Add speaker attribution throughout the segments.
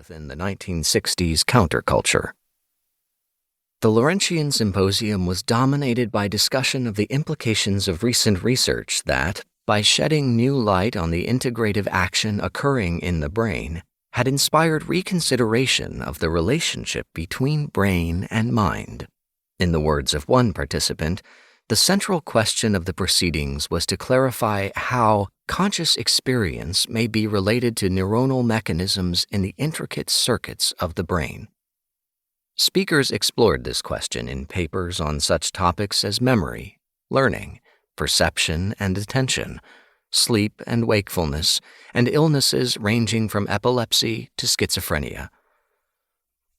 Speaker 1: within the 1960s counterculture. The Laurentian Symposium was dominated by discussion of the implications of recent research that, by shedding new light on the integrative action occurring in the brain, had inspired reconsideration of the relationship between brain and mind. In the words of one participant, the central question of the proceedings was to clarify how conscious experience may be related to neuronal mechanisms in the intricate circuits of the brain. Speakers explored this question in papers on such topics as memory, learning, perception and attention, sleep and wakefulness, and illnesses ranging from epilepsy to schizophrenia.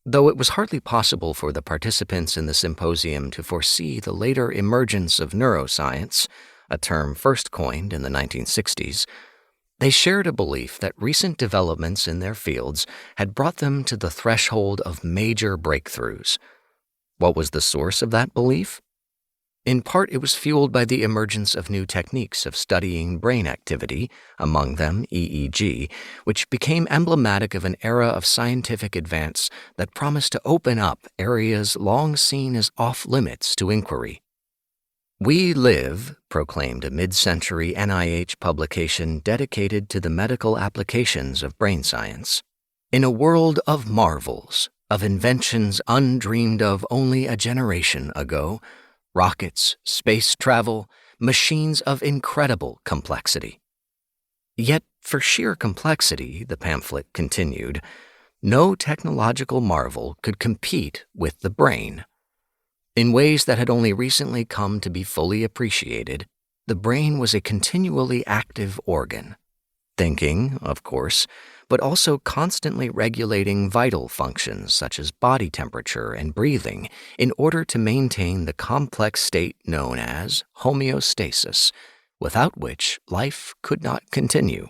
Speaker 1: Though it was hardly possible for the participants in the symposium to foresee the later emergence of neuroscience, a term first coined in the 1960s, they shared a belief that recent developments in their fields had brought them to the threshold of major breakthroughs. What was the source of that belief? In part, it was fueled by the emergence of new techniques of studying brain activity, among them EEG, which became emblematic of an era of scientific advance that promised to open up areas long seen as off-limits to inquiry. "We live," proclaimed a mid-century NIH publication dedicated to the medical applications of brain science, "in a world of marvels, of inventions undreamed of only a generation ago, rockets, space travel, machines of incredible complexity." Yet, for sheer complexity, the pamphlet continued, no technological marvel could compete with the brain. In ways that had only recently come to be fully appreciated, the brain was a continually active organ, thinking, of course, but also constantly regulating vital functions such as body temperature and breathing in order to maintain the complex state known as homeostasis, without which life could not continue.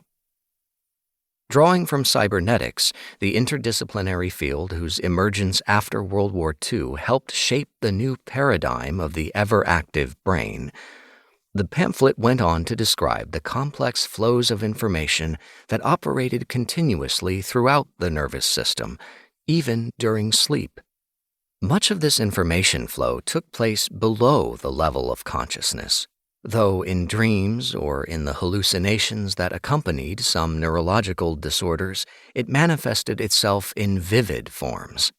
Speaker 1: Drawing from cybernetics, the interdisciplinary field whose emergence after World War II helped shape the new paradigm of the ever-active brain, the pamphlet went on to describe the complex flows of information that operated continuously throughout the nervous system, even during sleep. Much of this information flow took place below the level of consciousness, though in dreams or in the hallucinations that accompanied some neurological disorders, it manifested itself in vivid forms.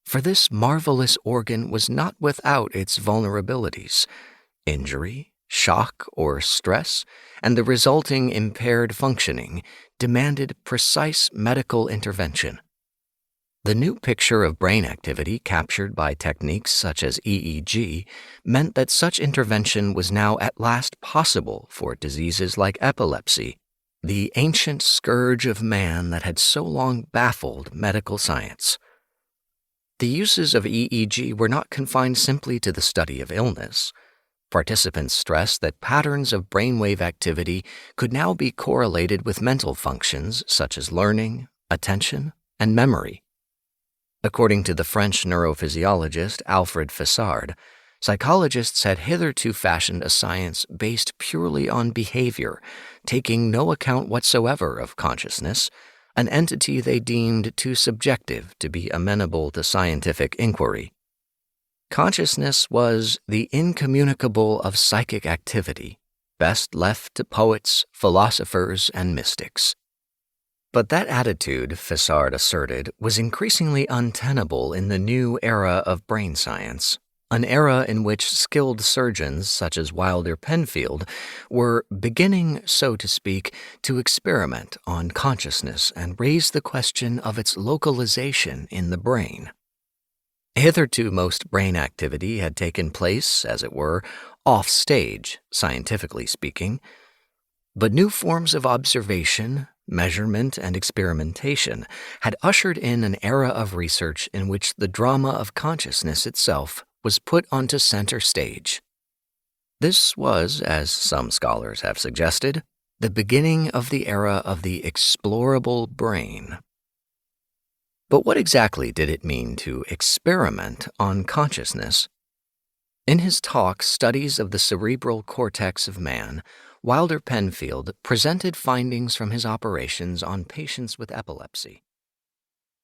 Speaker 1: For this marvelous organ was not without its vulnerabilities. Injury, shock or stress, and the resulting impaired functioning demanded precise medical intervention. The new picture of brain activity captured by techniques such as EEG meant that such intervention was now at last possible for diseases like epilepsy, the ancient scourge of man that had so long baffled medical science. The uses of EEG were not confined simply to the study of illness. Participants stressed that patterns of brainwave activity could now be correlated with mental functions such as learning, attention, and memory. According to the French neurophysiologist Alfred Fessard, psychologists had hitherto fashioned a science based purely on behavior, taking no account whatsoever of consciousness, an entity they deemed too subjective to be amenable to scientific inquiry. Consciousness was the incommunicable of psychic activity, best left to poets, philosophers, and mystics. But that attitude, Fessard asserted, was increasingly untenable in the new era of brain science, an era in which skilled surgeons such as Wilder Penfield were beginning, so to speak, to experiment on consciousness and raise the question of its localization in the brain. Hitherto most brain activity had taken place, as it were, off-stage, scientifically speaking, but new forms of observation, measurement, and experimentation had ushered in an era of research in which the drama of consciousness itself was put onto center stage. This was, as some scholars have suggested, the beginning of the era of the explorable brain. But what exactly did it mean to experiment on consciousness? In his talk, Studies of the Cerebral Cortex of Man, Wilder Penfield presented findings from his operations on patients with epilepsy.